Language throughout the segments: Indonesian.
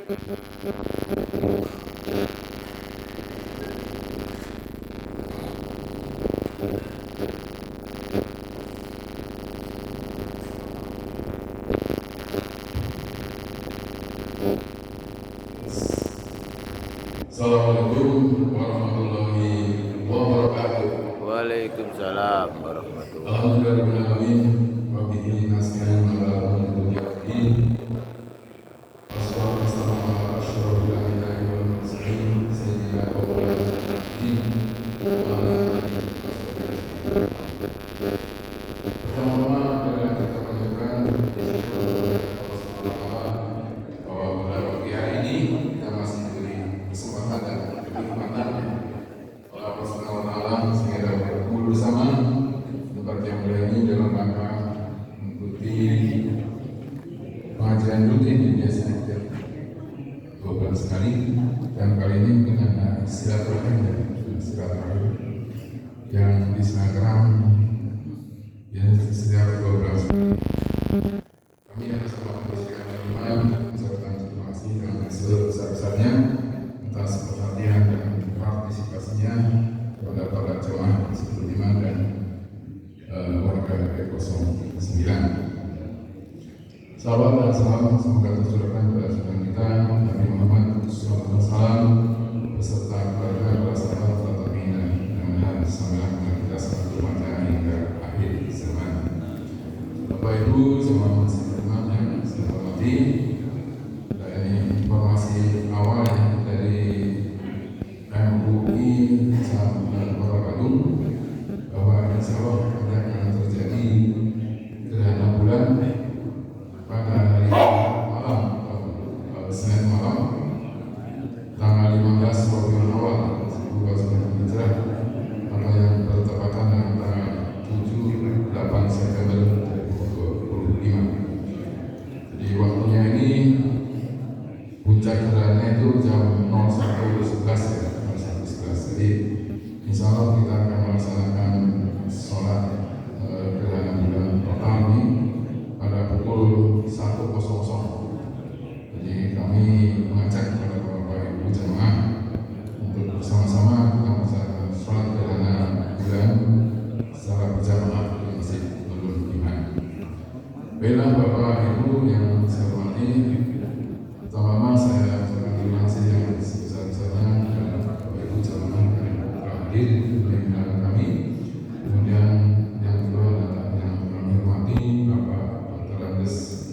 Assalamualaikum warahmatullahi wabarakatuh. Waalaikumsalam warahmatullahi Alhamdulillahirrahmanirrahim. Wabihi nasta'in ala umuri din. Wassalatu wassalamu ala asyrofil anbiya'i wal mursalin sayyidina wa maulana Muhammadin wa ala alihi wasallam. Pertama-tama adalah kita panjatkan bahwa pada pagi hari ini kita masih diberi kesempatan dan kenikmatan oleh Allah Subhanahu wa taala sehingga dapat berkumpul bersama tempat yang mulia ini dalam rangka mengikuti pengajian rutin yang biasanya setiap 2 bulan sekali, dan kali ini mungkin ada silaturahim yang diselenggarakan yang setiap 2 bulan sekali. Kami atas nama Presiden Imam mengucapkan terima kasih dengan sebesar-besarnya atas perhatian dan partisipasinya kepada para jemaah Hizbul Iman dan warga R09. Sahabat dan salam semoga tercurahkan kepada junjungan kita Nabi Muhammad SAW beserta keluarga, para sahabat, para tabi'in dan mudah-mudahan sampai kita selalu bermata hingga akhir zaman. Bapak Ibu semua muslimin yang saya hormati, ini informasi awal dari MUI Kota Bandung bahwa insya Allah akan terjadi gerhana bulan pada hari malam atau Senin malam tanggal 15 Rabiul Awal 1440 Hijrah atau yang bertepatan dengan tanggal 7-8 September 2025. Jadi waktunya ini puncak gerhana itu jam 01.11 ya, 01.11. Jadi insya Allah kita akan melaksanakan sholat gerhana bulan total ini pada pukul 1.00. Jadi kami mengajak kepada Bapak Ibu jemaah untuk bersama-sama kita melaksanakan sholat gerhana bulan secara berjamaah di Masjid Nurul Iman. Baiklah Bapak Ibu yang saya hormati, pertama-tama saya ucapkan terima kasih yang sebesar-besarnya kepada Bapak Ibu jemaah yang telah hadir di undangan kami. Kemudian yang kedua adalah yang kami hormati Bapak Dr. Andes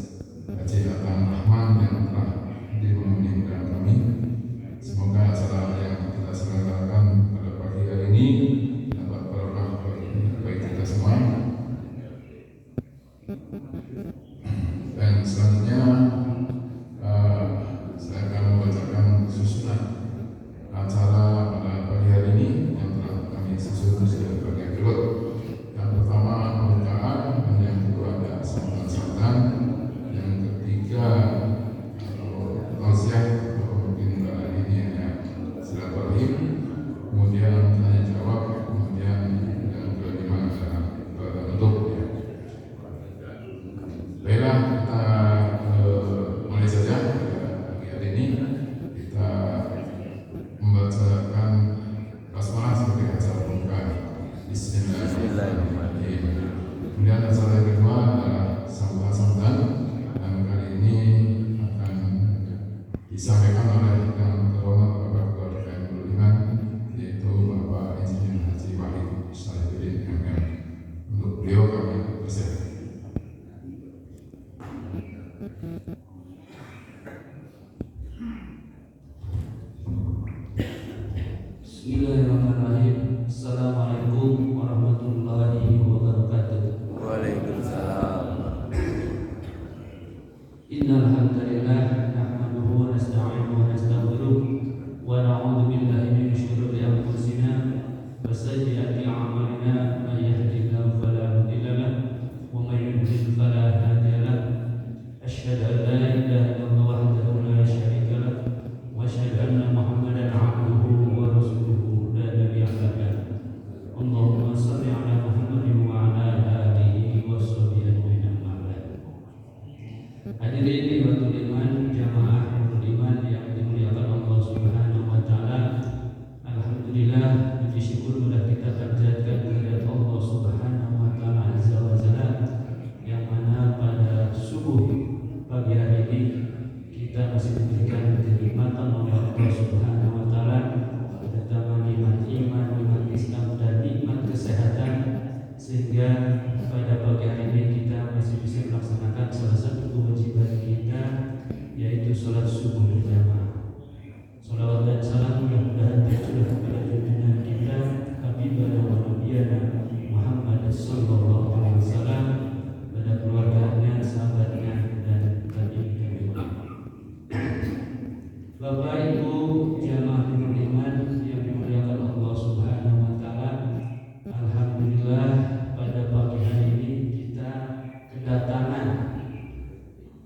Haji Atan Rahman yang telah hadir memenuhi undangan kami. Semoga acara yang kita selenggarakan pada pagi hari ini dapat berkah bagi kita semua. Dan selanjutnya saya akan membacakan susunan acara pada pagi hari ini yang telah kami susun sebagai berikut. Yang pertama pembukaan, yang kedua ada sambutan, yang ketiga tausiah atau mungkin pada hari ini hanya silaturahim, kemudian tanya jawab, kemudian yang kelima adalah penutup. Baiklah, kita mulai saja pagi hari ini. Kita membacakan basmalah sebagai acara pembukaan. Bismillahirrahmanirrahim. Kemudian acara yang kedua adalah sambutan, dan kali ini akan disampaikan oleh yang terhormat Bapak Ketua DPR Iman, yaitu Bapak Insinyur Haji Wahid Syarifudin MM. Untuk beliau kami persilakan. Bismillahirrahmanirrahim. Assalamualaikum warahmatullahi wabarakatuh. Waalaikumsalam. Innal hamdalillah nahmaduhu wa nasta'inuhu wa nastaghfiruh wa na'udzu billahi min shururi anfusina wa sayyiati a'malina. May yahdihillahu fala mudilla lahu wa may yudlil fala hadiya lahu. Asyhadu an la ilaha illallah wahdahu la syarika lahu wa asyhadu anna Muhammadan 'abduhu wa rasuluhu la nabiyya ba'dahu. Allahumma shalli 'ala Muhammadin wa 'ala alihi wa sahbihi ajma'in. Hadirin Hizbul Iman kita masih diberikan kenikmatan oleh Allah Subhanahu wa taala, terutama nikmat iman, nikmat Islam dan nikmat kesehatan, sehingga pada pagi hari ini kita masih bisa melaksanakan salah satu kewajiban kita, yaitu sholat subuh berjamaah. Salawat dan salam mudah-mudahan tercurah kepada junjungan kita Habibana wa Nabiyana Muhammad sallallahu alaihi wasallam, pada keluarganya, sahabatnya dan tabi'in. Bapak Ibu jamaah Nurul Iman yang dimuliakan Allah Subhanahu wa taala, alhamdulillah pada pagi hari ini kita kedatangan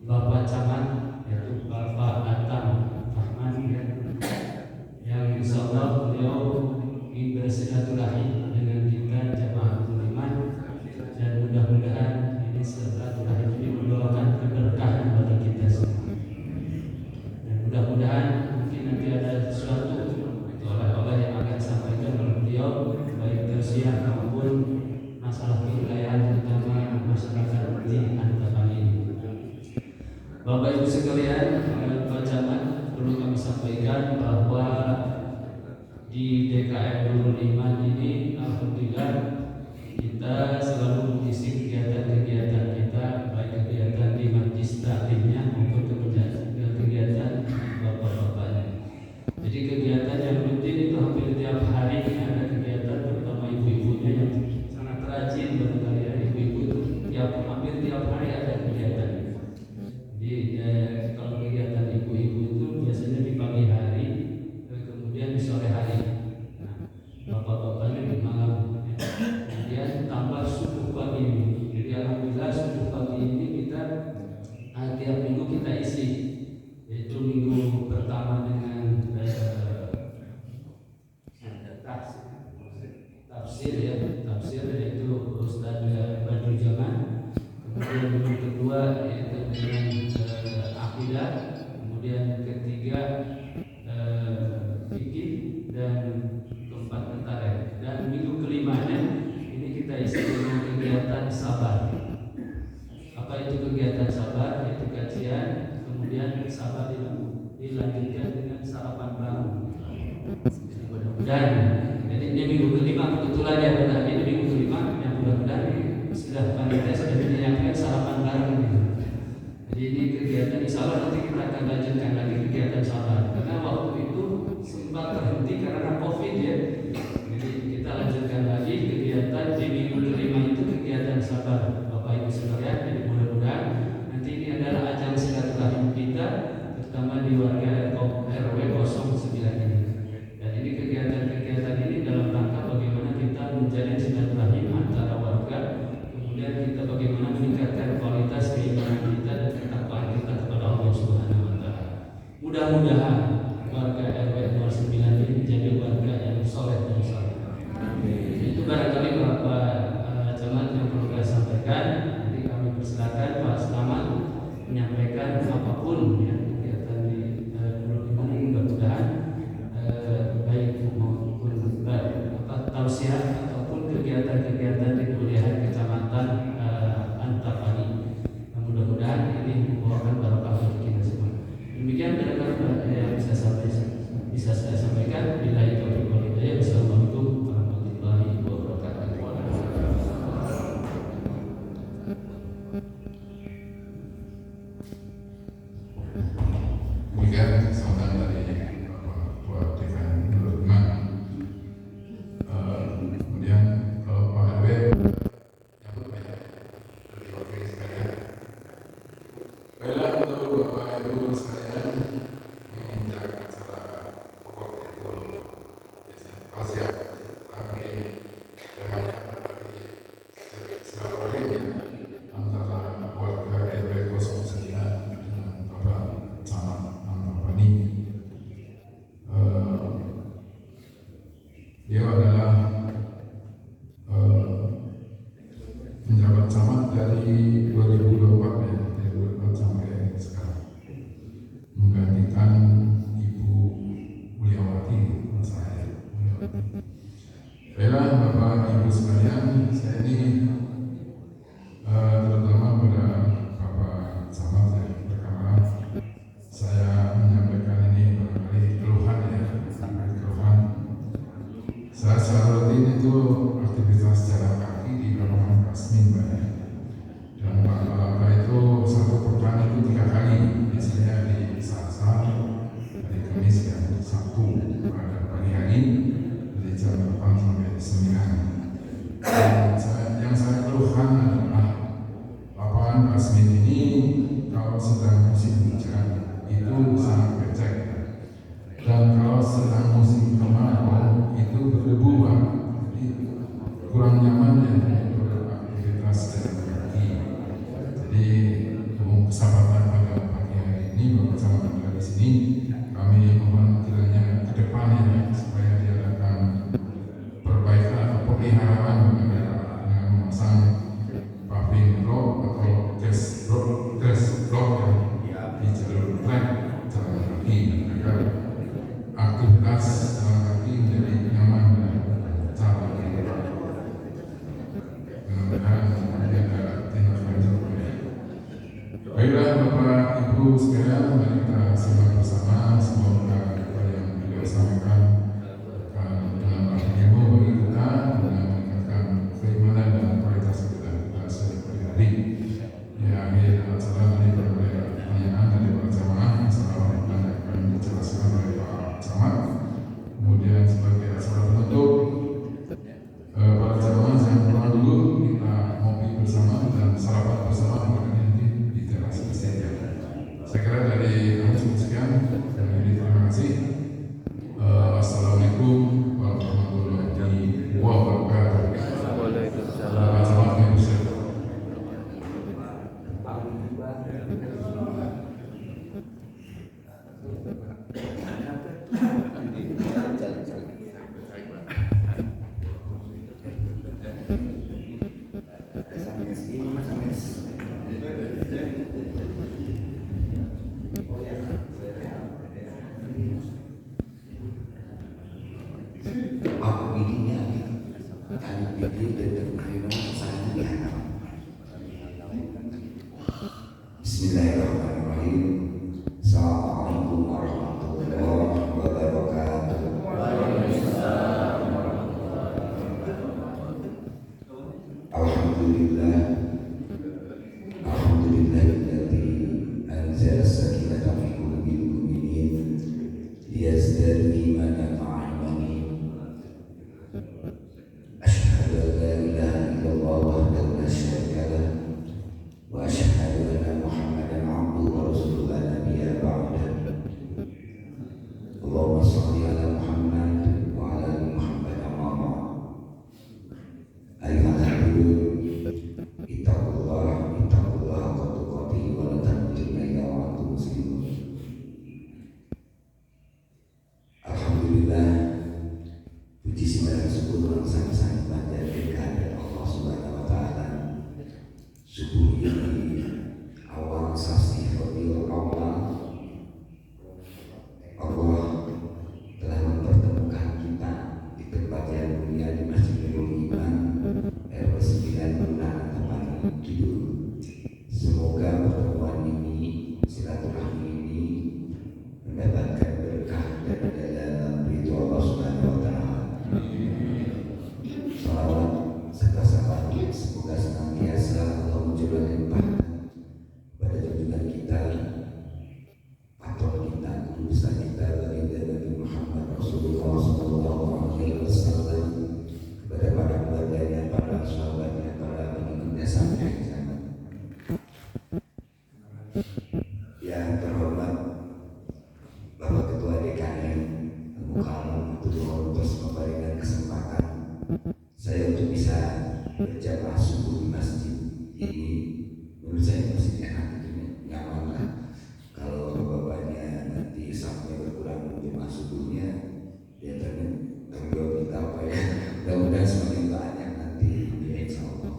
Bapak Camat, yaitu Bapak Atam Rahman, yang insya Allah beliau ingin bersilaturahim dengan kita jamaah Nurul Iman, dan mudah-mudahan ini silaturahim ini membawakan keberkahan bagi kita semua. Dan mudah-mudahan mungkin nanti ada sesuatu oleh-oleh yang akan disampaikan oleh beliau, baik tausiah maupun masalah kewilayahan, terutama masyarakat di Antapani ini. Bapak Ibu sekalian, Pak Camat, perlu kami sampaikan bahwa di DKM Nurul Iman ini alhamdulillah kita selalu mengisi kegiatan-kegiatan kita, baik kegiatan di majlis taklimnya maupun kegiatan bapak-bapaknya. Jadi kegiatan yang rutin itu hampir tiap hari ada kegiatan, terutama ibu-ibunya yang sangat rajin barangkali ya, ibu-ibu itu hampir tiap hari ada kegiatan. Jadi kalau kegiatan ibu-ibu itu biasanya di pagi hari, kemudian di sore hari. Nah, bapak-bapaknya di malam. Kemudian tambah subuh pagi ini. Jadi alhamdulillah subuh pagi ini kita tiap minggu kita isi, yaitu minggu pertama dengan tafsir yaitu Ustaz Badrul Jaman. Kemudian minggu kedua yaitu dengan akidah. Kemudian ketiga fikih, dan keempat mentara. Dan minggu kelimanya ini kita isi dengan kegiatan sabar. Apa itu kegiatan sabar? Yaitu kajian, kemudian sabar dilanjutkan dengan sarapan bareng. Mudah-mudahan. Jadi ini minggu kelima kebetulan ya, benar ini minggu kelima yang mudah-mudahan sudah panitia sudah menyiapkan sarapan bareng. Jadi ini kegiatan insya Allah nanti kita akan lanjutkan lagi kegiatan sabar, karena waktu itu sempat terhenti karena COVID ya. Jadi kita lanjutkan lagi kegiatan di minggu kelima itu, kegiatan sabar Bapak Ibu sekalian. Jadi mudah-mudahan nanti ini adalah ajang silaturahim kita, terutama di warga RW 09 ini. Dan ini kegiatan-kegiatan ini dalam rangka bagaimana kita menjalin silaturahim antara warga, kemudian kita bagaimana meningkatkan kualitas keimanan kita dan ketakwaan kita kepada Allah Subhanahu wa taala. Mudah-mudahan warga RW 09 ini menjadi warga yang soleh dan saleh. Itu barangkali beberapa Camat yang perlu saya sampaikan. Jadi kami persilakan Pak Camat menyampaikan apapun ya kegiatan di Nurul Iman ini, mudah-mudahan baik maupun tausiah ataupun kegiatan-kegiatan di kuliah kecamatan Antapani. Mudah-mudahan ini membawakan barokah bagi kita semua. Demikian barangkali yang bisa saya sampaikan. Billahi taufiq wal hidayah. Wassalamualaikum warahmatullahi wabarakatuh. sini. Kami mohon kiranya ke depannya supaya diadakan perbaikan atau pemeliharaan dengan memasang paving block atau gas block yang di jalur trek jalan kaki agar aktivitas jalan kaki menjadi nyaman dan lancar. Mudah-mudahan nanti ada tindak lanjut. Baiklah Bapak Ibu sekalian, mari kita simak bersama. Semoga apa yang beliau sampaikan dengan ilmu bagi kita dan meningkatkan keimanan dan kualitas kita sehari-hari. Ya, akhir acara tadi berbagai pertanyaan dari para jamaah, assalamualaikum akan dijelaskan oleh Pak Camat. Kemudian sebagai acara penutup, para jamaah jangan pulang dulu, kita ngopi bersama dan sarapan bersama nanti di teras masjid. Saya kira dari kami cukup sekian. Terima kasih. Assalamualaikum warahmatullahi wabarakatuh. Waalaikumsalam. Bismillahirrahmanirrahim. Assalamualaikum warahmatullahi wabarakatuh. Alhamdulillah, alhamdulillahilladzi anzala sakinata fi qulubil mu'minin liyazdadu imanan ma'al imanin. Asyhadu an la ilaha illallah wahdahu la syarika lah wa asyhadu anna Muhammadan abduhu wa rasuluhu la nabiyya ba'dahu. Allahumma shalli ala Muhammad wa ala ali Muhammad amma ba'd. Ayyuhal hadirin, ittaqullah haqqa tuqatih wa la tamutunna illa wa antum muslimun. Alhamdulillah, puji dan syukur sangat-sangat panjang kehadirat Allah Subhanahu wa taala. Subuh ini awal sasi Rabiul Awal, Allah telah mempertemukan kita di tempat yang mulia di Masjid Nurul Iman RW 9 tempat tidur. Semoga pertemuan ini, silaturahmi ini mendapatkan berkah dari dalam ridho Allah Subhanahu wa taala. Salawat serta salam semoga senantiasa Allah mencurahkan limpahkan pada junjungan kita, patron kita, guru besar kita, baginda Nabi Muhammad Rasulullah SAW, kepada para keluarganya, para sahabatnya, para pengikutnya sampai kiamat. Yang terhormat Bapak Ketua DKM Mukarram Abdul terus memberikan kesempatan saya untuk bisa berjamaah subuh di masjid ini. Menurut saya masjid enak, nyaman lah. Kalau bapaknya nanti sampai berkurang jamaah subuhnya, ya tanggung jawab kita apa ya. Mudah-mudahan semakin banyak nanti ya insya Allah.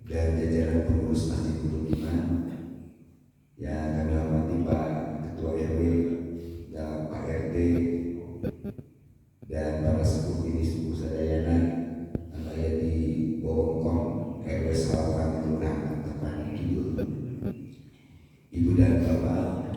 Dan jajaran pengurus Masjid Nurul Iman yang kami hormati Pak Ketua RW dan Pak RT dan para sepuh ini, sepuh sadayana namanya di Bogong RW Salaman Kelurahan Tapan Kidul. Ibu dan Bapak,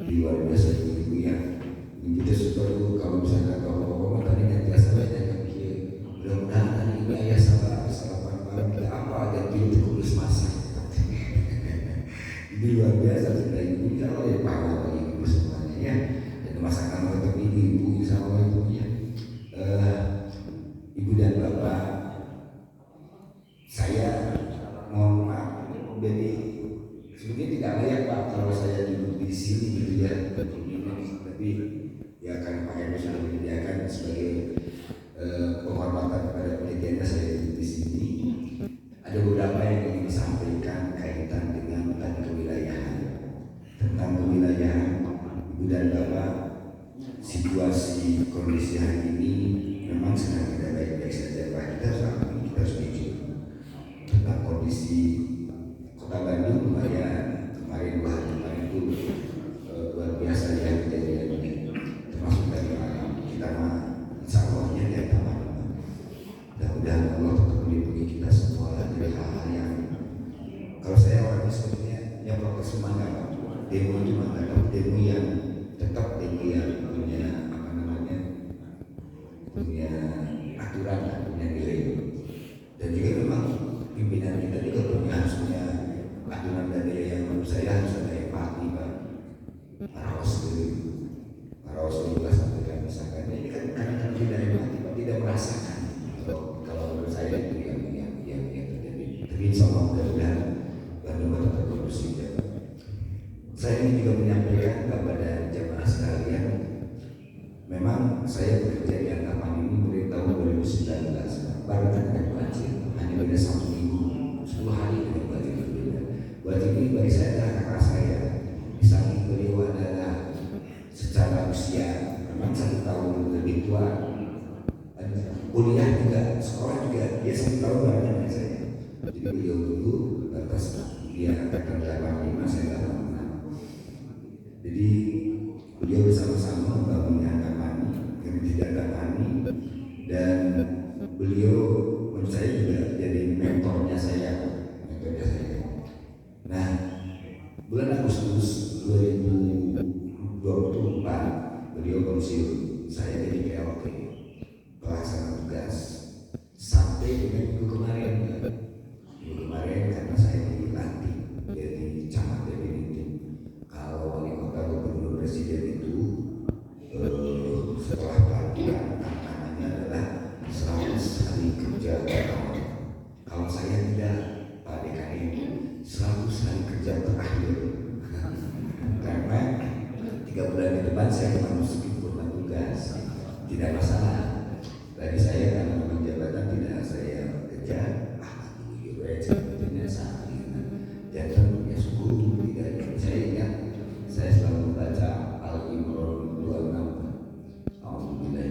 luar biasa ibu yang ibu kita suka dulu kalau misalkan bapak-bapak tadi nanti asal banyak yang pikir mudah-mudahan hari ini ayah sabar sarapan malam kita apa ada kita kurus masak. Ini luar biasa sudah ibu kalau ya pahala bagi ibu semuanya ya. Dan masakan tetap ini ibu sama itu ya. Ibu dan bapak, saya mohon maaf jadi sebenarnya tidak layak Pak kalau saya duduk di sini gitu ya. Tapi ya kan Pak Heru sudah menyediakan sebagai penghormatan kepada penelitiannya saya duduk di sini. Ada beberapa yang ingin disampaikan kaitan dengan tentang kewilayahan, tentang situasi kondisi hari ini memang sedang tidak baik-baik saja Pak. Kita harus jujur tentang kondisi Kota Bandung. Lumayan kemarin 2 hari kemarin itu luar biasa ya kejadian ini, termasuk dari malam. Kita mah insya Allahnya dia tambah. Mudah-mudahan Allah tetap melindungi kita semua dari hal-hal yang, kalau saya orangnya sebenarnya yang protes semangat demo itu mah demo yang tetap demo yang punya apa namanya, punya aturan, punya nilai. Dan juga memang pimpinan kita juga harus punya aturan dan nilai yang menurut saya harus ada empati Pak. Paraos juga sampaikan misalkan ini kan karena tidak empati Pak, tidak merasakan. Kalau menurut saya itu yang terjadi. Tapi insya Allah mudah-mudahan Bandung tetap kondusif. Saya ingin juga menyampaikan kepada jemaah sekalian, memang saya bekerja di Antaman ini dari tahun 2019, baru terkena banjir, hanya beda 1 minggu, 10 hari dengan banjir berbeda. Buat ini bagi saya adalah kakak saya, di samping beliau adalah secara usia memang 1 tahun lebih tua, kuliah juga, sekolah juga, dia 1 tahun baru dengan saya. Jadi beliau dulu batas dia angkatan 85, saya 86. Jadi beliau bersama-sama membangun Antaman, kami tidak Antaman, dan beliau menurut saya juga jadi mentornya saya. Nah, bulan Agustus 2024 beliau pensiun, saya jadi PLT, pelaksana tugas, sampai dengan minggu kemarin karena saya dilantik jadi camat definitif. Kalau wali kota gubernur presiden itu setelah pelantikan tantangannya adalah 100 hari kerja pertama. Kalau saya tidak, Pak DKI, 100 hari kerja terakhir. Karena 3 bulan ke depan saya memasuki purna tugas, tidak masalah. Bagi saya karena memang jabatan tidak saya kejar, jangan punya suku tidak. Saya ingat, saya selalu membaca Al-Imran 26. Alhamdulillah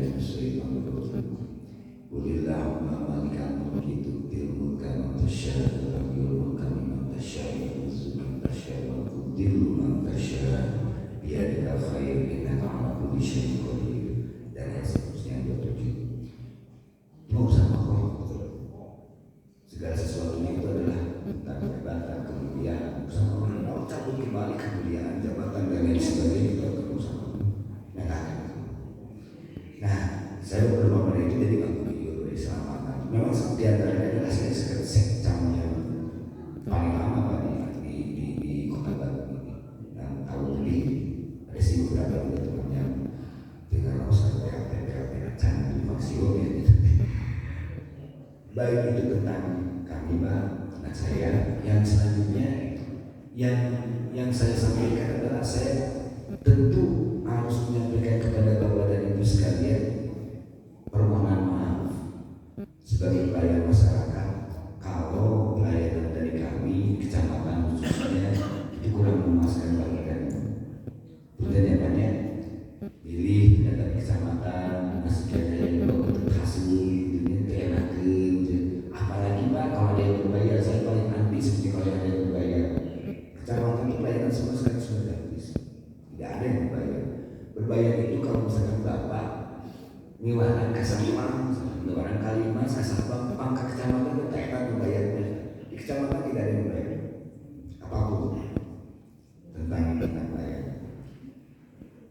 Qulillahumma malikal mulki tu'til mulka man tasya' wa tu'izzu man tasya' wa tu'izzu man tasya' wa tudhillu man tasya' biyadikal khair innaka 'ala kulli syai'in qadir. Dan yang seterusnya 27. Mau sama Allah, segala sesuatunya itu adalah tentang jabatan, kemuliaan, bersama Allah. Cabut kembali kemuliaan, jabatan dan lain sebagainya itu akan bersama Allah. Nah, saya beberapa menit itu jadi video dari selamatan. Memang di antaranya adalah saya sekcam yang paling lama Pak di Kota Bandung ini. Dan tahun lebih ada sih beberapa teman yang dengan usaha PLT canggih maksimum ya. Baik itu tentang kami Pak, tentang saya. Yang selanjutnya yang saya sampaikan adalah saya tentu harus menyampaikan kepada Bapak dan Ibu sekalian permohonan maaf sebagai pelayan masyarakat kalau pelayanan dari kami kecamatan khususnya itu kurang memuaskan bagi kami. Kemudian yang banyak pilih dari kecamatan masih ada yang hasil apalagi Pak kalau ada yang berbayar. Saya paling anti seperti kalau ada yang berbayar. Kecamatan itu pelayanan semua sekali sudah gratis, tidak ada yang berbayar. Berbayar itu kalau misalkan Bapak Niwaran Kasampang, Niwaran Kalimas, Kasampang, pangkat kecamatan itu tak berbayarnya. Di kecamatan tidak ada yang berbayar apapun tentang bayar.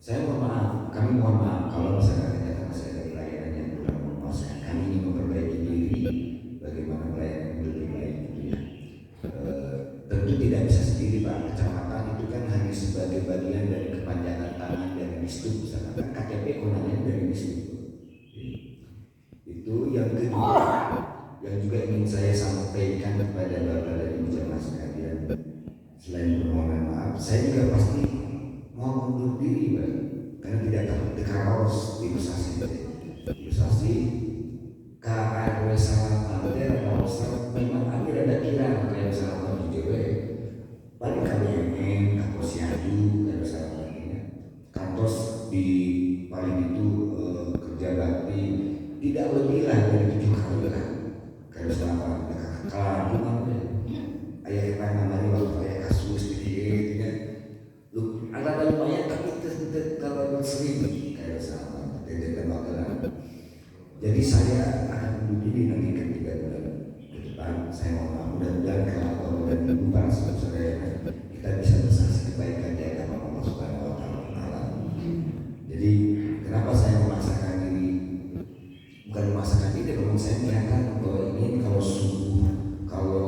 Saya mohon maaf, kami mohon maaf kalau misalkan ternyata masih ada pelayanan yang kurang memuaskan. Kami ingin memperbaiki diri bagaimana pelayanan yang lebih baik gitu ya. Tentu tidak bisa sendiri Pak. Kecamatan itu kan hanya sebagai bagian dari kepanjangan tangan dari distrik, misalkan KTP kewenangannya dari distrik. Itu yang kedua yang juga ingin saya sampaikan kepada Bapak dan Ibu jemaah sekalian. Selain permohonan maaf, saya juga pasti mau mundur diri Pak, karena tidak terkaros di Besasi KRW Selatan memang ada kira kayak Selatan di Jawa paling kami ingin Kampus Yadu dan Selatan kantos di paling Jadi saya akan undur diri nanti kan 3 bulan ke depan. Saya mohon mudah-mudahan kalau dan ibu para saudara kita bisa bersaksi kebaikan di hadapan Allah Subhanahu wa Ta'ala. Jadi kenapa saya memaksakan diri? Bukan memaksakan diri, kalau saya menyatakan bahwa ini kalau subuh, kalau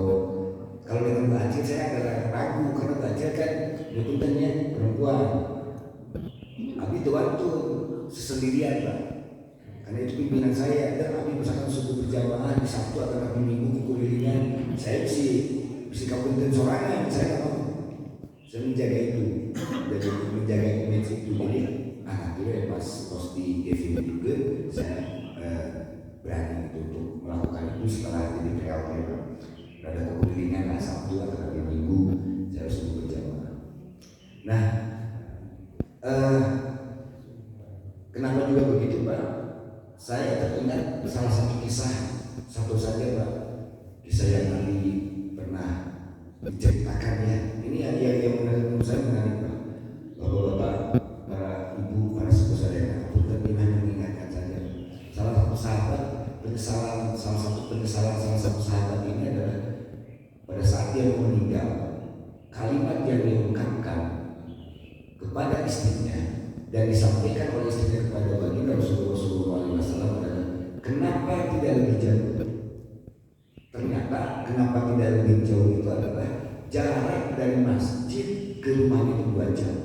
dengan Mbak Acil saya agak ragu karena Mbak Acil kan butuhnya perempuan. Abi Tuhan tuh sesendirian Pak. Karena itu pimpinan saya, dan Abi misalkan subuh berjamaah di Sabtu atau Rabu Minggu kulilingan, saya bisa kabupaten sorangan, saya nggak mau. Saya menjaga itu, menjaga image itu. Jadi akhirnya pas di TV juga saya berani untuk melakukan itu setelah jadi PLT. Ada kekulilingan lah Sabtu atau Rabu Minggu saya harus berjamaah. Nah, kenapa juga begitu Pak? Saya teringat salah satu kisah, satu saja Pak, kisah yang nanti pernah diceritakan ya. Ini yang menurut saya menarik Pak. Bapak-bapak, para ibu, para saudara, aku terima mengingatkan saja. Salah satu sahabat penyesalan, salah satu sahabat ini adalah pada saat dia meninggal, kalimat yang diungkapkan kepada istrinya dan disampaikan oleh istrinya kepada baginda Rasulullah SAW adalah kenapa tidak lebih jauh? Ternyata kenapa tidak lebih jauh itu adalah jarak dari masjid ke rumah itu 2 jam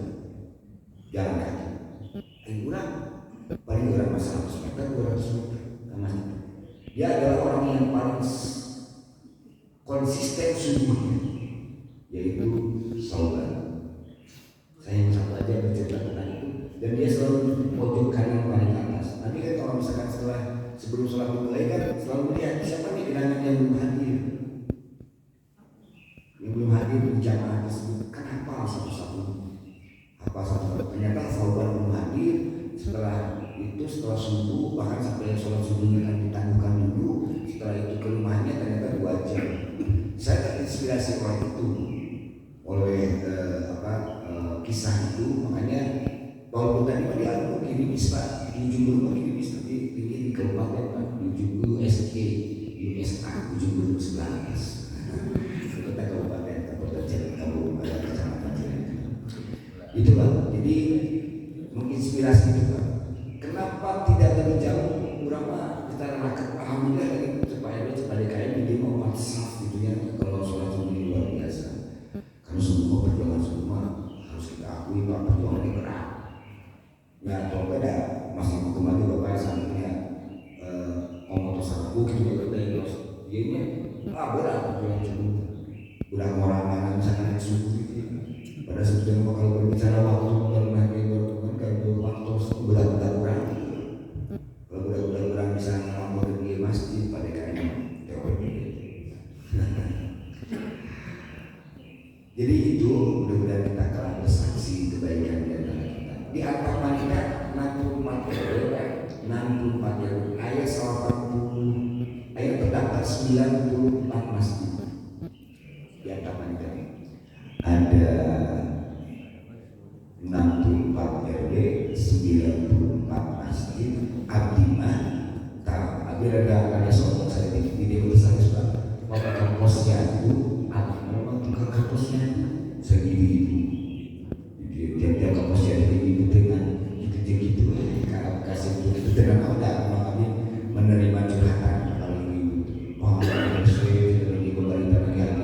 jalan kaki. Paling kurang 100 meter, 200 meter ke masjid. Dia adalah orang yang paling konsisten sungguhnya, yaitu Sauban. Saya yang satu aja bercerita tentang itu, dan dia selalu di pojok kanan paling atas. Nanti kan kalau misalkan sebelum sholat dimulai kan selalu melihat siapa nih gerangan yang belum hadir, di jamaah tersebut. Kan hafal satu-satu. Ternyata Sauban belum hadir. Setelah subuh, bahkan sampai sholat subuhnya kan ditangguhkan dulu. Setelah itu ke rumahnya ternyata 2 jam. Saya terinspirasi oleh kisah itu, makanya walaupun tadi Pak dialog kirimis Pak, di ujung rumah kirimis, tapi ini di kabupaten Pak, di ujung USK, USA, ujung gunung sebelah atas, kota kabupaten Kabupaten Kecamatan Cirebon. Itu Pak, jadi menginspirasi itu Pak. Kenapa tidak lebih jauh? Kurang kita rakyat alhamdulillah ini supaya DKM ini mau maksaf gitu ya. Kalau sholat subuh luar biasa, kalau semua perjuangan semua harus kita akui Pak, perjuangan ini berat. Ya kalau beda masih kembali Bapak seandainya ngomong terus gitu ya terus ini berat perjuangan subuh. Udah orang mana misalkan subuh gitu. Pada sebetulnya kalau berbicara waktu kalau waktu berat-berat kurang. Kalau berat-berat kurang bisa ngelakuin di masjid pada kayaknya teori. Jadi itu mudah-mudahan kita telah bersaksi kebaikan di antara kita. Di Al-Fatihah 64 ayat 80 ayat terdapat 94 masjid. Di Al-Fatihah ada 64 RW, 94 masjid. Abdimah Abdi ada seorang saya di video besar juga Bapak kampusnya itu memang bukan kampusnya segini dia kampusnya itu dengan gitu kalau kasih itu dengan kami menerima curhatan kalau ibu dari pemerintah negara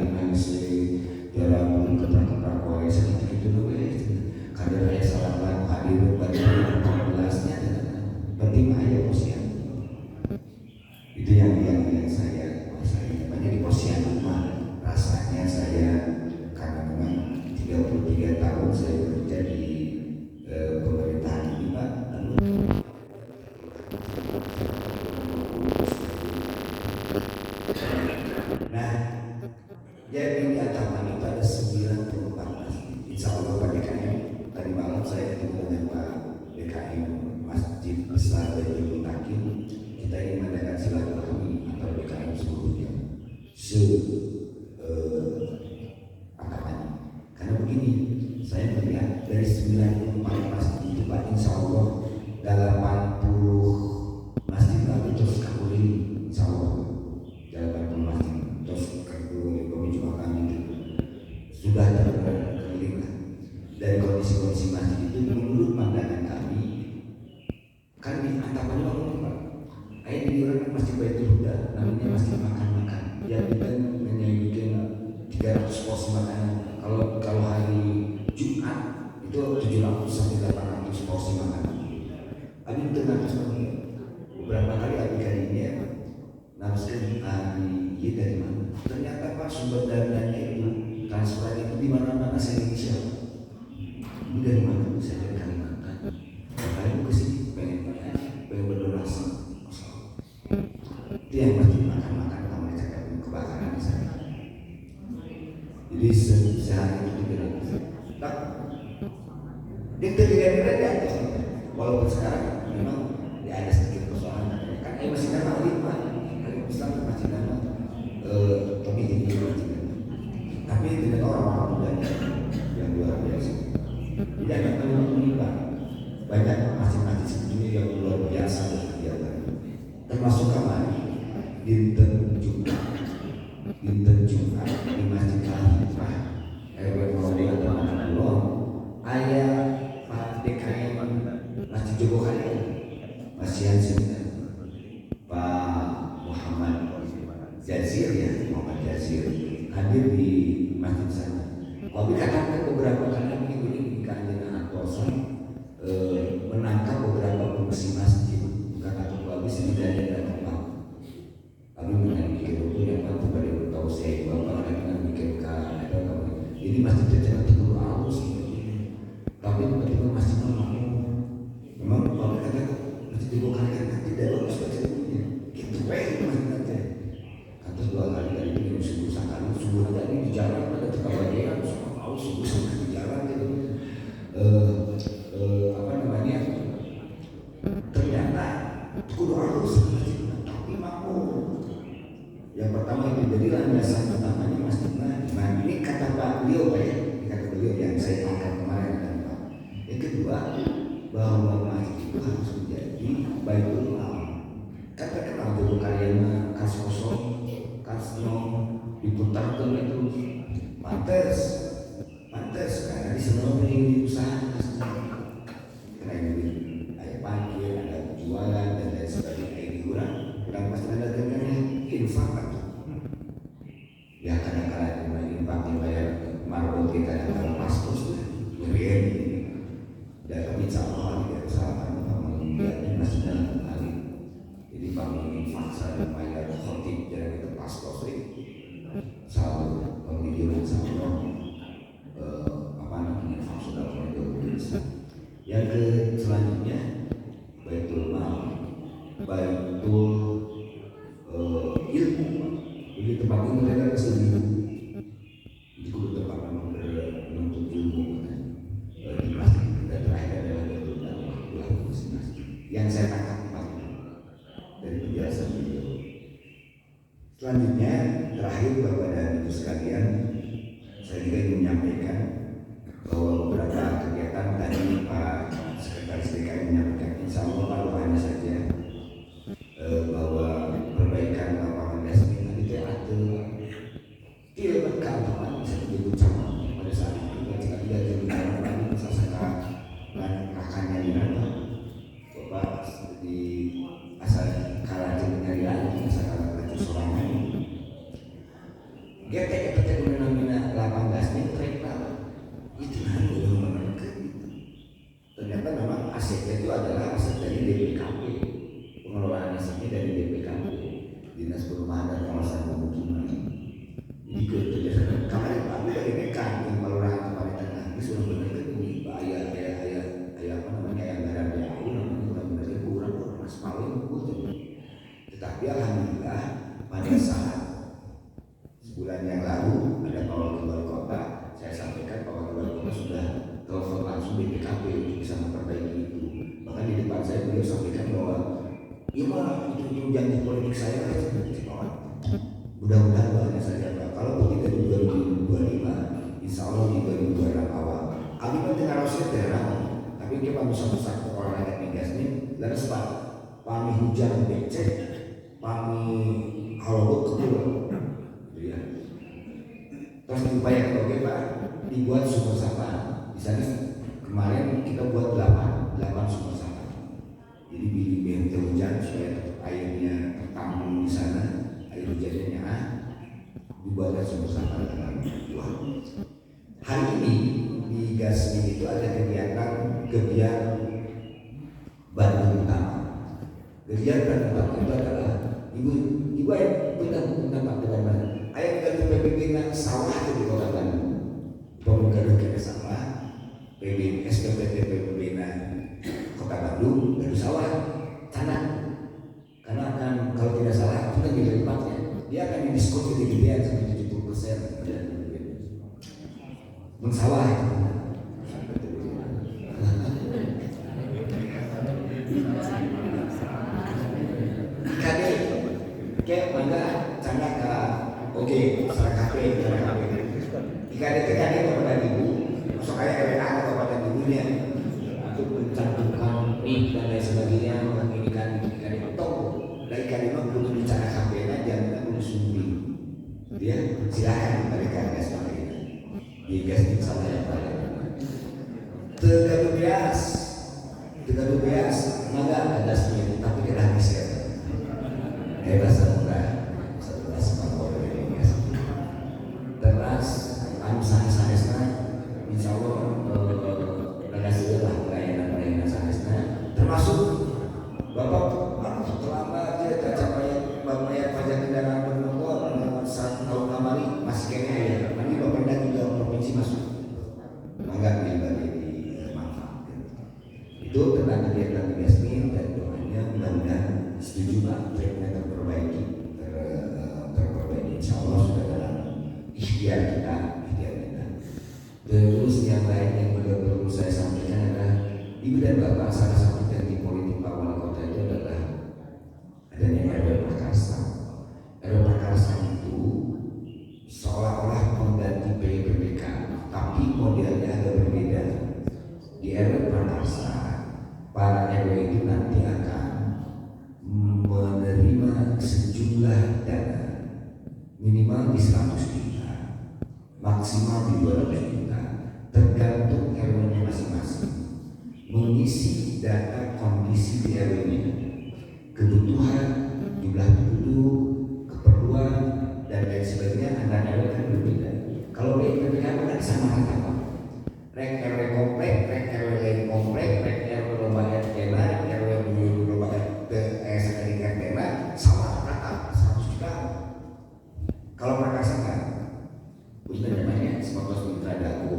jalan ketak-ketak kowe segitu loh kader saya salah hadir pada 14-nya penting aja posisian itu yang saya kuasai. Banyak di posisian rumah rasanya saya karena memang 33 kondisi masjid itu menurut pandangan kami kan di atapannya bangun Pak. Ayat di orang masjid Baitul Huda namanya masjid makan-makan. Dia bikin menyajikan 300 porsi makanan. Kalau hari Jumat itu 700 sampai 800 porsi makanan. Abi tengah beberapa kali abi kali ini ya. Nafsu abi dari mana? Ternyata Pak sumber dananya itu transfer itu di mana-mana se-Indonesia. Ini dari mana bisa dari Kalimantan? Makanya ke sini pengen berdonasi. Itu yang pasti makan-makan kalau mereka kebakaran di sana. Jadi sehari itu tidak bisa. Tak, dia terlihat di atas. Walaupun sekarang memang dia ada sedikit persoalan. Kan ini masih nama lima, kalau Islam masih nama, tapi ini masih nama. Tapi dengan orang-orang mudanya yang luar biasa. Tidak ada teman-teman banyak masing-masing sebetulnya yang luar biasa kegiatan. Termasuk kemarin dinten Jumat di Masjid Al-Hikmah RW 02 Taman Pulau ayah Pak DKM Masjid Jogokaya Masih Pak Muhammad Jazir ya Muhammad Jazir hadir di masjid sana. Kalau dikatakan beberapa kali minggu ini kanjeng Antosa menangkap beberapa pengungsi masjid karena habis ini dari tempat. Kami mengambil itu yang penting pada tahu saya bapak dengan mikir ada kamu. Ini masjid terjadi turun arus tapi tiba-tiba masjid memang kalau kata masjid dibukakan tidak bagus bacaannya. Gitu baik masjid aja. Kata dua kali dari ini subuh kali subuh tadi di jalan ada kebagian sama tahu subuh di jalan gitu. Apa namanya? Ternyata kudu arus tapi makmur. Yang pertama itu jadi landasan pertamanya masjidnya. Nah ini kata Pak beliau Pak ya, kata beliau yang saya angkat kemarin kan Pak. Yang kedua bahwa masjid itu harus menjadi Baitul Mal. Katakanlah dulu karyanya kas kosong, kas diputarkan itu pantes karena di sana ini usaha karena ini ada parkir, ada jualan dan lain sebagainya ini kurang pasti ada dengannya infak ya kadang-kadang infak dibayar marbot kita kadang-kadang pastos berian dan kami insya Allah tidak usahakan menjadi masih dalam hal jadi kami infak saya bayar khotib dan itu pastos sahur pemikiran sahur apa namanya infak sudah mulai yang selanjutnya Baitul Mal Baitul ilmu. Jadi tempat ini mereka kesini. Itu tempat memang menuntut ilmu. Di masjid dan terakhir adalah Baitul Mal. Yang saya tangkap dari penjelasan beliau. Selanjutnya terakhir Bapak dan Ibu sekalian, saya juga ingin menyampaikan bahwa beberapa kegiatan tadi Pak Sekretaris DKI menyampaikan insya Allah taruhannya saja bahwa perbaikan lapangan dasar itu ada tidak keagamaan bisa disebut sama pada saat itu ketika dia bicara lagi masalah rakannya di mana Bapak di asal kalajen dari lagi asal kalajen sorangan getek mengenai lapangan gasnya ternyata itu yang menekan ternyata memang asetnya itu adalah aset dari DPKP pengelolaan asetnya dari DPKP Dinas Perumahan dan Kawasan Pemukiman. Jadi kerjasama kemarin Pak dari Mekan yang kelurahan kemarin tengah itu sudah benar ini ayah apa namanya yang garam jauh namanya benar-benar kurang mas paling tetapi alhamdulillah pada saat sebulan yang lalu ada Pak Wali Kota saya sampaikan Pak Wali Kota sudah telepon langsung BPKP untuk bisa memperbaiki itu. Bahkan di depan saya beliau sampaikan bahwa iya mah itu janji politik saya mudah-mudahan banyak saja kalau begitu di 2025 insya Allah di 2026 awal kami mendengar harusnya terang tapi kita bisa orang rakyat migas ini lalu sebab kami hujan becek kami halobok kedua gitu ya terus diupayakan oke Pak dibuat sumur sampah di sana kita buat 8 sumur sampah. Jadi bilik hujan supaya airnya tertampung di sana, air hujannya dibuatkan sumur sampah dalam buah. Hari ini di Gasmin itu ada kegiatan Bandung Utama. Kegiatan Bandung Utama itu adalah ibu tentang Pak Dewan. Ayah kita PBB sawah di Kota Bandung. Pemuda kita sawah, PBB Kota Bandung dari sawah tanah. Karena akan kalau tidak salah itu kan jadi lipatnya. Dia akan didiskon gede-gedean sampai 70% dan mensawah. Kayak mana canda ka oke salah kafe jika ada kepada ibu masuk kayak RA kepada ibunya untuk mencantumkan nik dan lain sebagainya menginginkan ikan itu dari kalimat belum bicara kafe jangan perlu sumbi dia silakan mereka gas pakai di gas di sana yang pada tegak bias maka ada sendiri tapi kita bisa bahasa murah 11 Polri teras sanesna insya Allah relasi lah pelayanan sanesna termasuk bapak terlambat dia capai pajak kendaraan bermotor saat tahun kemarin masih kayaknya ya nanti bapak dan juga provinsi masuk mangga di manfaat itu tentang kegiatan Gasmin dan doanya mudah-mudahan setuju Pak terperbaiki insya Allah sudah dalam ikhtiar kita. Terus yang lain yang perlu saya sampaikan adalah ibu dan bapak salah satu teknik politik Pak Wali Kota itu adalah adanya RW Prakarsa. RW Prakarsa itu seolah-olah mengganti PPBK, tapi modelnya agak berbeda. Di RW Prakarsa para RW itu nanti akan menerima sejumlah dana minimal di 100 juta, maksimal di 200 juta, tergantung RW-nya masing-masing. Mengisi data kondisi di RW-nya, kebutuhan, jumlah penduduk, keperluan dan lain sebagainya. Antara RW kan berbeda. Kalau PPBK kan sama rata Pak. Rek RW komplek, rek RW lain komplek, rek RW lomba RT, RW lomba sekali RT sama rata 100 juta. Kalau Prakarsa kan, punya namanya 19 mitra daku,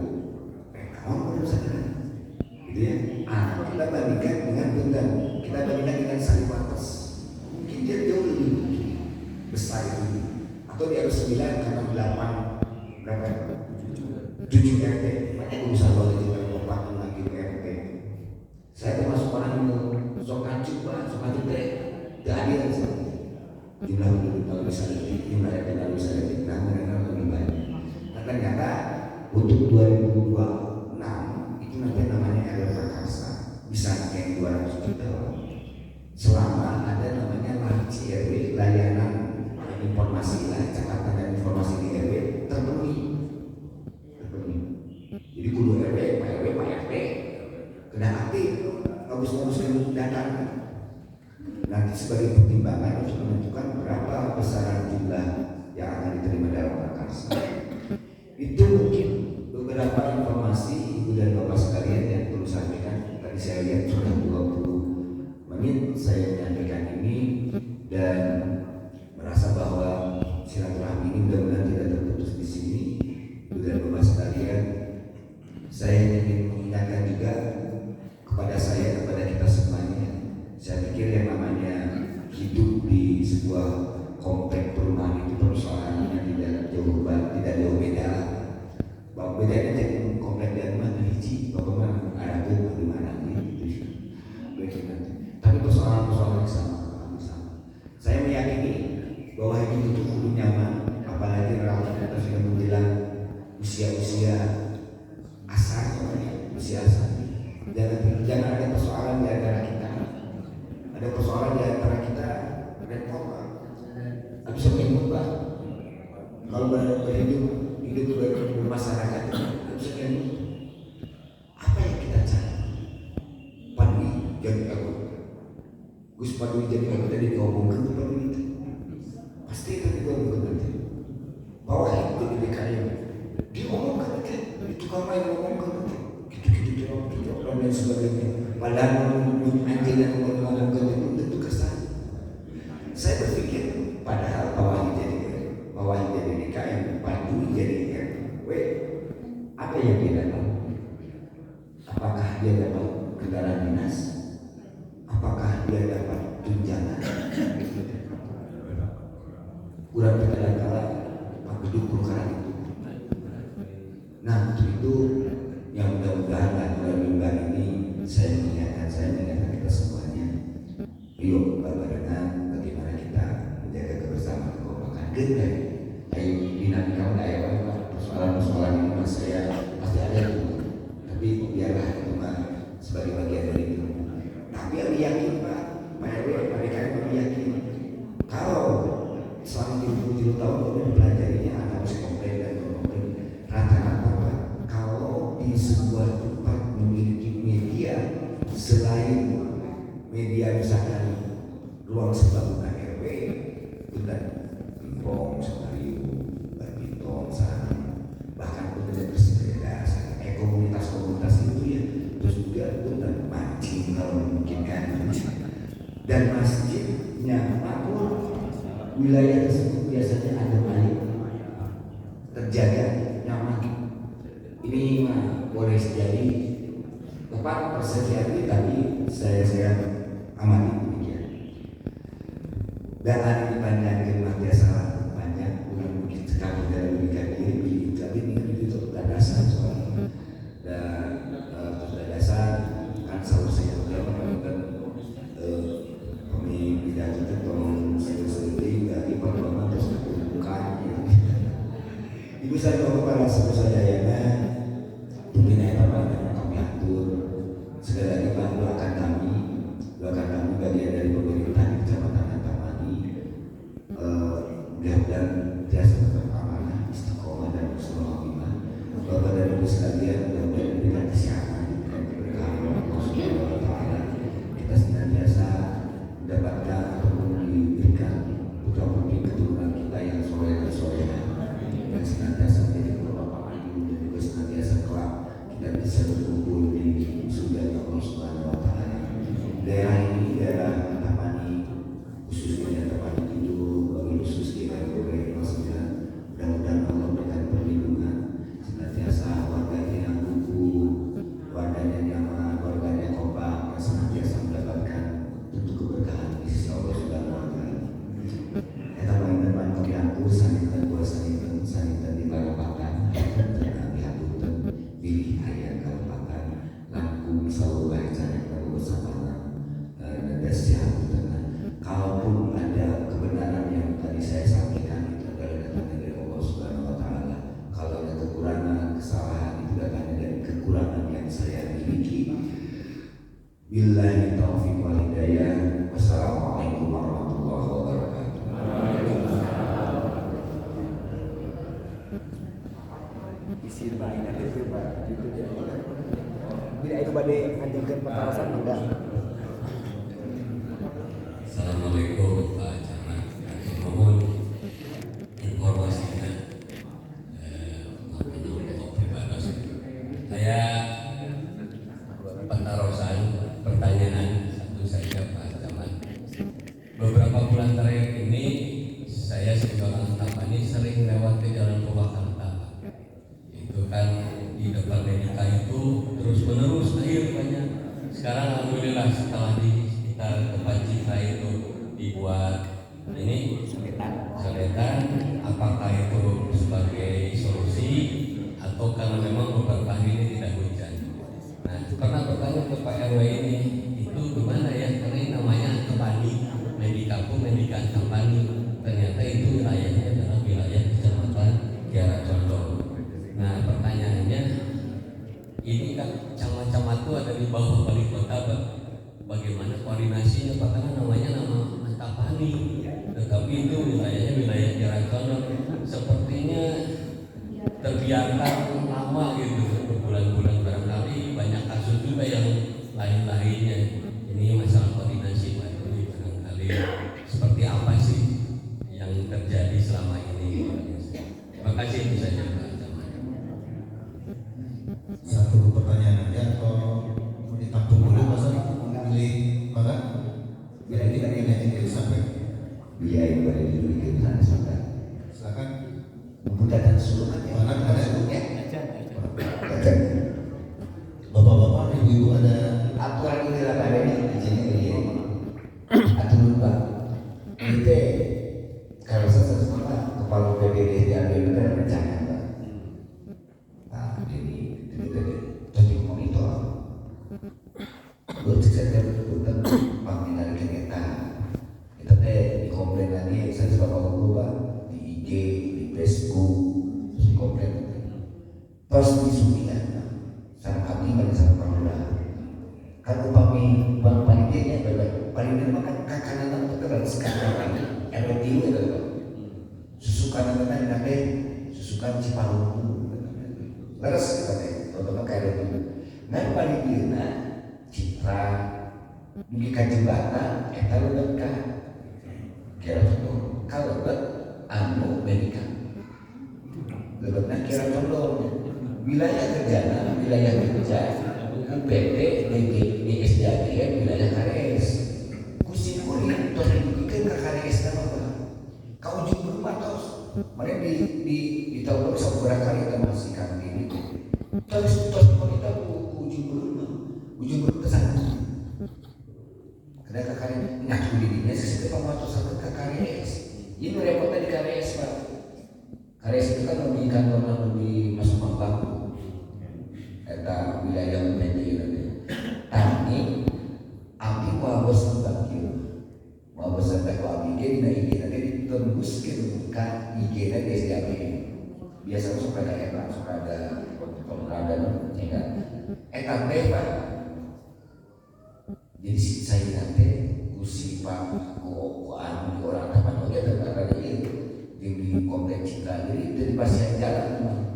kawan belum sadar, gitu ya. Kita bandingkan dengan Bundan, kita bandingkan dengan Sariwates, mungkin dia jauh lebih besar itu, atau di RW 9 karena 8 berapa? 7 RT, banyak usaha boleh kita lompatin lagi ke RT. Saya termasuk orang yang sok kancuk pak, sok kancuk teh, tidak adil sih. Jumlah penduduk kalau bisa lebih, jumlah RT kalau bisa lebih, nah mereka lebih banyak. Nah ternyata untuk 2026 itu nanti namanya RW Prakarsa bisa naik 200 juta selama ada namanya laci RW layanan informasi lah, catatan dan informasi di RW terpenuhi. Jadi kudu RW, Pak RW, Pak RT kena aktif, bagus-bagus datang. Nanti sebagai pertimbangan untuk menentukan berapa besaran jumlah yang akan diterima dalam Prakarsa. Itu mungkin beberapa informasi ibu dan bapak sekalian yang perlu saya sampaikan. Tadi saya lihat sudah 20 menit saya menyampaikan ini dan merasa bahwa silaturahmi ini mudah-mudahan tidak terputus di sini. Ibu dan bapak sekalian, saya ingin mengingatkan juga kepada kita semuanya. Saya pikir yang namanya hidup di sebuah komplek perumahan itu persoalannya tidak jauh beda. Bahwa bedanya jadi komplek dan mana hiji, bagaimana ada tuh di mana gitu. Tapi persoalan sama. Saya meyakini bahwa hidup itu kudu nyaman, apalagi orang kita sudah menjelang usia asar. Jangan ada persoalan di antara kita. Ada persoalan di antara kita repot Pak. Habis itu Pak. Kalau hidup bermasyarakat, habis itu apa yang kita cari? jadi aku Gus Padu jadi aku tadi ngomongkan ke Padu itu pasti kan ngomongkan nanti bahwa itu di DKI diomongkan itu kamu yang ngomongkan nanti gitu dan lain sebagainya padahal anjing yang ngomongkan itu tentu kesan saya berpikir padahal bawah jadi DKI Padu jadi RW apa yang dia dapat apakah dia dapat kendaraan dinas apakah dia dapat tunjangan kurang kadang-kala aku dukung karena itu nah untuk itu yang mudah-mudahan bulan minggu ini saya mengingatkan kita semuanya yuk barengan bagaimana kita menjaga kebersamaan kekompakan kita ayo dinamika persoalan-persoalan ini mas saya pasti ada tuh tapi biarlah itu mah sebagai bagian dari itu tapi yang yakin Pak RW mereka yang yakin kalau selama 70 tahun kemudian mempelajarinya anak harus komplain dan komplain rata-rata Pak kalau di sebuah tempat memiliki media selain media misalkan ruang sebangunan RW bukan pingpong, senariu, badminton, sana bahkan kemudian bersepeda komunitas-komunitas itu ya terus juga bukan mancing kalau memungkinkan dan masjidnya apapun wilayah tersebut biasanya ada baik terjaga nyaman ini mah boleh jadi tepat persepsi hati tapi saya amati demikian dan ada dipanjangkan mati salah banyak mungkin sekali dari memberikan diri tapi ini itu dasar soalnya dan dasar kan selalu saya melakukan kami tidak kita tolong sering dari perjuangan terus bukan ibu saya kepada sebut saya ya pembina apa kami atur sekali lagi Pak doakan kami bagian dari pemerintah di Kecamatan Antamani mudah-mudahan biasa berkeamanan istiqomah dan husnul khotimah Bapak dan Ibu sekalian mudah-mudahan diberikan kesehatan dan keberkahan Allah Subhanahu wa taala kita senantiasa mendapatkan ataupun diberikan putra-putri keturunan kita yang soleh dan senantiasa menjadi bapak ibu dan juga senantiasa kelak kita bisa berkumpul di surga Allah Subhanahu wa taala. Daerah ini daerah Antamani khususnya Antamani itu khusus di RW 09 mudah-mudahan Allah berikan perlindungan senantiasa warganya yang rukun, warganya nyaman, warganya kompak, senantiasa mendapatkan tentu keberkahan di sisi Allah Subhanahu wa taala. Eta panjenengan kami atur saniten di Balikpapan dan dihaturkeun pilih aya Balikpapan langkung sallallahu alaihi wasallam bersama dan sehat kalaupun ada kebenaran yang tadi saya sampaikan itu adalah datangnya dari Allah Subhanahu wa taala. Kalau ada kekurangan, kesalahan itu datangnya dari kekurangan yang saya miliki. Billahi taufiq wal hidayah. Wassalamualaikum warahmatullahi wabarakatuh. Isi baik itu Pak itu dia. Bila itu badai ngajarkan petarosan enggak. Assalamualaikum Pak Camat. Mohon informasinya saya pentarosan pertanyaan satu saja Pak Camat. Beberapa bulan terakhir ini saya sebagai orang Antamani sering lewat di Jalan Purwakarta. Itu kan di depan Medika itu terus menerus air banyak. Sekarang alhamdulillah setelah di sekitar tempat Citra itu dibuat ini sodetan, apakah itu sebagai solusi atau karena memang beberapa hari ini tidak hujan. Nah, pernah bertanya ke Pak RW ini itu gimana ya, karena ini namanya Antamani, Medika pun Medika Antamani, ternyata itu wilayahnya adalah wilayah Kecamatan Kiara Condong. Nah, pertanyaannya ini kan camat-camat itu ada di bawah wali kota, bagaimana koordinasinya? Karena namanya nama Antapani, tetapi itu wilayahnya wilayah Kiara Condong. Sepertinya terbiarkan lama gitu, berbulan-bulan barangkali banyak kasus juga yang lain-lainnya. Ini ini masalah koordinasi Pak Doni, barangkali seperti apa sih yang terjadi selama ini. Terima kasih, itu saja Pak Camat. Satu pertanyaan aja atau mau ditampung dulu masa pilih mana? Biar ini sampai. Biaya yang boleh diberikan sana sampai. Silakan. Memudahkan seluruhnya. Mana ada seluruhnya? Acan. Bapak-bapak, ibu-ibu ada Aturan ini lah ada ini izinnya begini. Aturan Pak. Kita kalau sesuatu kepala PBD diambil benar rencana Pak. Nah ini jadi monitor. Gue cek betul panggilan kita. Kita teh dikomplain lagi. Saya suka ngomong Pak di IG, di Facebook, terus dikomplain. Terus disuruhnya. Sama kami pada sama pemula. Kalau kami bang panitia panitia makan kakanan itu terlalu sekarang RWT itu kan susukan apa namanya susukan Ciparu laras kita deh contohnya kayak itu nah panitia Citra mungkin kajibata kita lebatkan kira contoh kalau lebat anu Amerika lebatnya kira contoh wilayah kerjaan wilayah kerja UPT DSDAGN wilayah KRS kusin kuring terus dibikin ke KRS nama apa kau ujung berumah terus mereka di tahun bisa beberapa kali kita masih kantin itu terus kita ujung berumah kesana karena KRS ngaku dirinya sesuai pematuh satu ke KRS ini repotnya di KRS Pak KRS itu kan lebih kantor lebih masuk bangku eta wilayah menjadi tapi abdi mau bosan bakil mau bosan tak abdi dia na IG nanti ditembus ke muka IG nanti SDAG biasa suka ada enak suka ada pemeradan sehingga eta Pak jadi saya nanti kursi Pak anu di orang apa dia ada di kompleks Citra jadi pasien jalan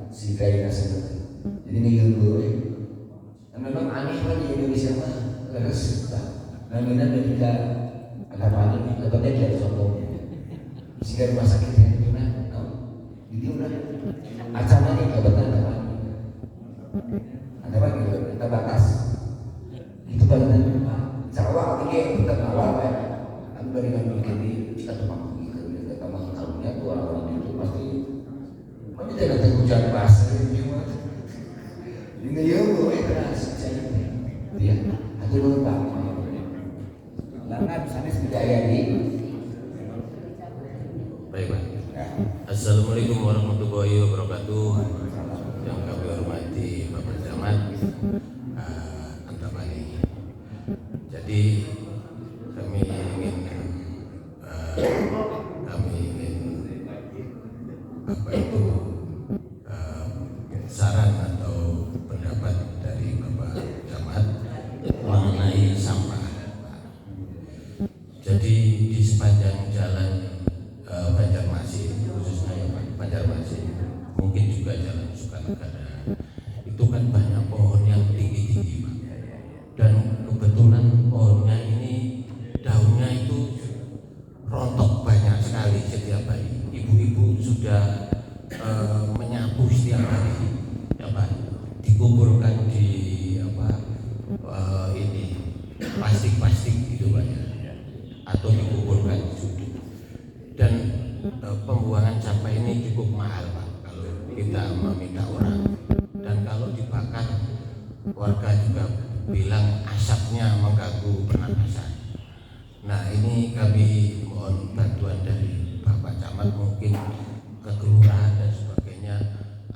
si kaya nasi jadi nih dulu ya. Nah, memang aneh kan di Indonesia mah harus namanya ketika ada pandemi lebatnya dia sombong sehingga rumah sakitnya itu nah di dia udah acaranya nih lebatnya ada apa gitu kita batas itu banget Sarawak tiga kita awal ya kan dari kami ini kita tuh mampu gitu kita mampu kalunya tuh orang-orang itu pasti kami tidak ada hujan bahasa ini ya boleh keras saya ya aku lupa langat sana budaya ini Baik Pak. Assalamualaikum warahmatullahi wabarakatuh. Yang kami hormati Bapak Camat Antapani. Jadi kami ingin apa itu saran atau pendapat dari Bapak Camat mengenai sampah. Jadi di sepanjang jalan Banjarmasin, khususnya ya Banjarmasin, mungkin juga jalan Sukanegara, itu kan banyak pohon yang tinggi-tinggi Pak. Dan kebetulan pohonnya ini daunnya itu rontok banyak sekali setiap hari. Ibu-ibu sudah menyapu setiap hari, ya Pak, dikuburkan di ini plastik-plastik gitu Pak ya, atau dikuburkan di sudut. Dan pembuangan sampah ini cukup mahal Pak kalau kita meminta orang, dan kalau dibakar warga juga bilang asapnya mengganggu pernapasan. Nah ini kami mohon bantuan dari Bapak Camat, mungkin ke kelurahan dan sebagainya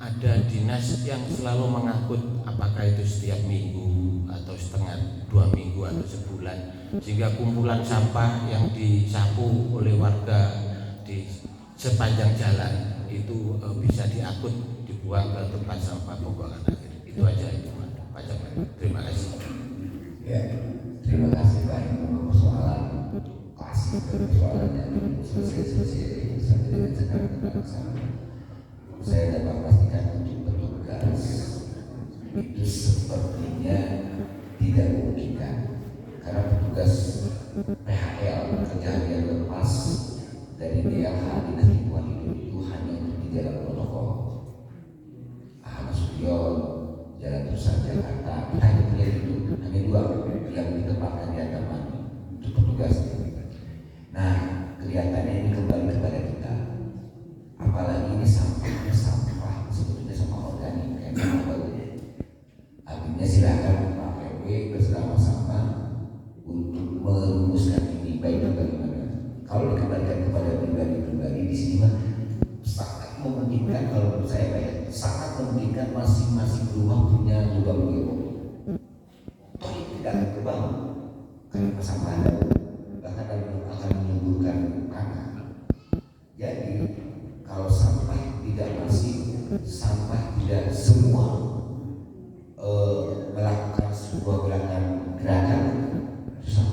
ada dinas yang selalu mengangkut, apakah itu setiap minggu atau setengah 2 minggu atau sebulan, sehingga kumpulan sampah yang disapu oleh warga di sepanjang jalan itu bisa diangkut dibuang ke tempat sampah pembuangan akhir. Itu aja itu Pak Camat. Terima kasih. ya terima kasih Pak untuk persoalan klasik persoalan yang selesai sampai dengan sekarang saya dapat pastikan untuk petugas itu sepertinya tidak memungkinkan karena petugas petugas PHL kerja harian lepas dari DLH Dinas Lingkungan Hidup itu hanya untuk di jalan protokol. Ahmad Sution, Jalan Terusan Jakarta, kita hanya punya itu, hanya 2 yang ditempatkan di Andaman untuk petugas. Nah, kelihatannya ini kembali kepada kita. Apalagi ini sampah sebetulnya sama organik kayak baru. Artinya silakan Pak RW bersama-sama untuk merumuskan ini baik bagaimana. Kalau dikembalikan kepada pribadi-pribadi di sini mah sangat memungkinkan, kalau menurut saya Pak ya, sangat memungkinkan masing-masing rumah punya lubang geopolitik. Toh itu tidak akan kebangun karena persampahan bahkan akan menimbulkan tanah. Jadi kalau sampah tidak masif, sampah tidak semua melakukan sebuah gerakan susah.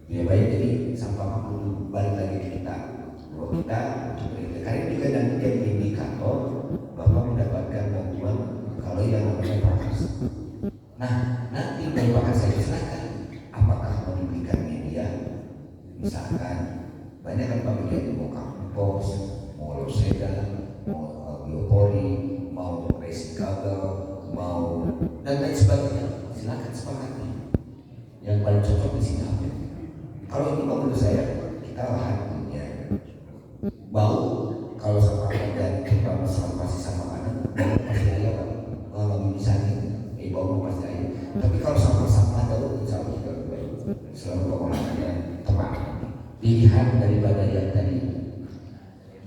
Ya baik, jadi sampah perlu balik lagi ke kita. Bahwa kita karena juga nanti jadi indikator bahwa mendapatkan bantuan kalau yang namanya pakas. Nah, nanti dari pakas saya silakan. Apakah mau diberikan media? Misalkan banyak kan pemilihan mau kampus, mau loseda, mau biopori, mau racing kabel, mau dan lain sebagainya. Silakan sepakati. Yang paling cocok di sini apa? Kalau ini menurut saya kita lahan punya bau. Kalau sampah dan kita masalah pasti sama kanan, bau pasti ada kan? Kalau misalnya bau pasti ada. Tapi kalau sampah tahu insya Allah juga selalu pengolahannya tepat. Pilihan daripada yang tadi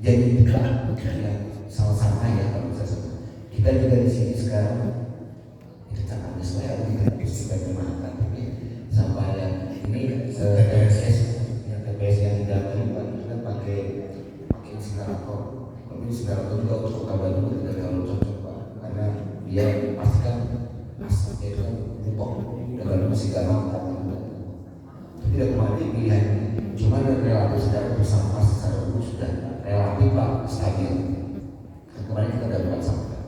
jadi kita yang sama-sama ya kalau bisa sebut. Kita juga di sini sekarang itu tangannya saya kita sudah makan tapi sampai yang ini TPS yang tidak kita pakai insinerator. Tapi insinerator juga untuk kota Bandung tidak terlalu cocok Pak, karena dia pastikan asapnya itu kan bupok dan masih gampang tidak kembali pilihan. Cuma relatif secara bersampah secara umum sudah relatif Pak stabil. Kemarin kita sudah buat sampah.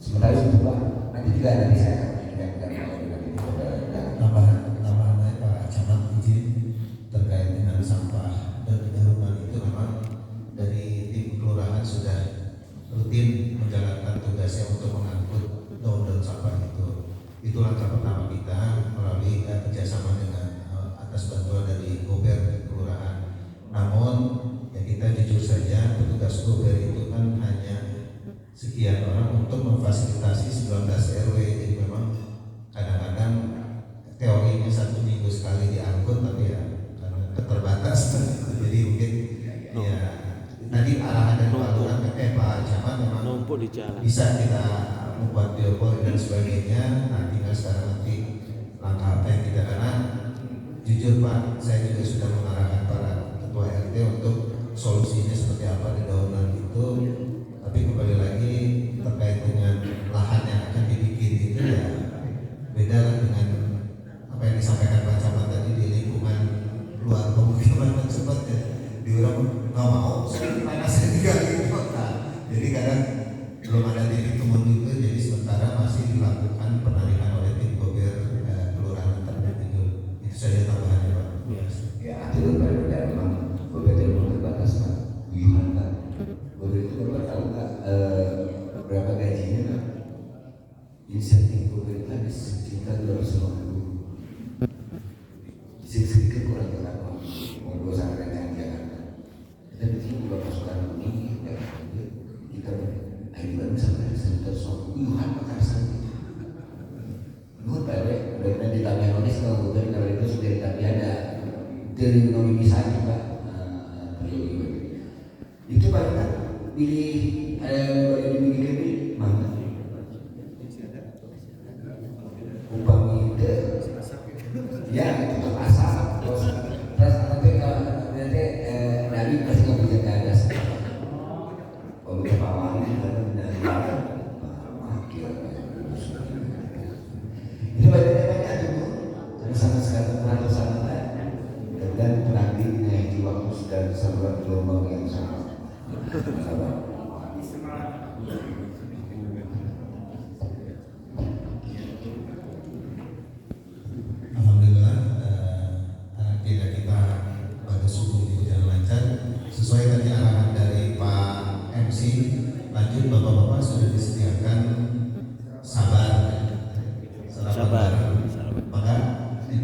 Sementara itu Pak, nanti juga nanti saya tambahan Pak Camat izin terkait dengan sampah dan rumah itu memang dari tim kelurahan sudah rutin menjalankan tugasnya untuk mengangkut daun-daun sampah itu. Itu langkah pertama kita melalui kerjasama dengan atas bantuan dari Gober kelurahan. Namun ya kita jujur saja petugas Gober itu kan hanya sekian orang untuk memfasilitasi 19 RW. Jadi memang kadang-kadang teorinya 1 minggu sekali diangkut, tapi ya karena keterbatas jadi mungkin ya tadi arahan dari Pak Lurah Pak Camat memang bisa kita membuat biopori dan sebagainya. Nah tinggal sekarang nanti langkah apa yang kita, karena jujur Pak, saya juga sudah mengarahkan para ketua RT untuk solusinya seperti apa di daunan itu. Tapi kembali lagi terkait dengan lahan yang akan dibikin itu ya beda lah dengan apa yang disampaikan Pak Camat tadi di lingkungan luar pemukiman tersebut ya. Di orang nggak mau, mana saya tinggal di kota. Jadi kadang belum ada titik temu itu, jadi sementara masih dilakukan penarikan oleh tim Gober kelurahan terkait itu. Itu saja tambahannya Pak. Ya, itu berbeda memang berbeda terbatas Pak. Gimana Pak? Gober itu Bapak tahu nggak berapa gajinya Pak? Insentif Gober itu habis sekitar 250. Sedikit kurang Jakarta, mau 2 sampai dengan Jakarta. Dan di sini juga pasukan ini ya, kita ayo baru sampai sekitar 100 Yuhan Makassar. Nuhun Pak RW, udah ditanya notis kalau Gober kalau itu sudah ditanya ada dari nomi misalnya Pak. Itu Pak kan pilih boleh dimiliki mana? Upah itu ya itu terpasang terus nanti dari pasti nggak bisa ada beberapa wali dari itu banyak dulu dari sana sekarang ratusan dan nanti di waktu dan saluran gelombang yang sangat Alhamdulillah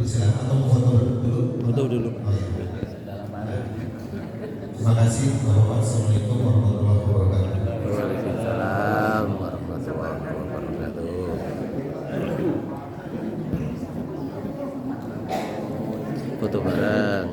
Persilakan atau mau foto dulu? Foto dulu. Oh, iya. Terima kasih. Assalamualaikum warahmatullahi wabarakatuh. Waalaikumsalam warahmatullahi wabarakatuh. Foto bareng.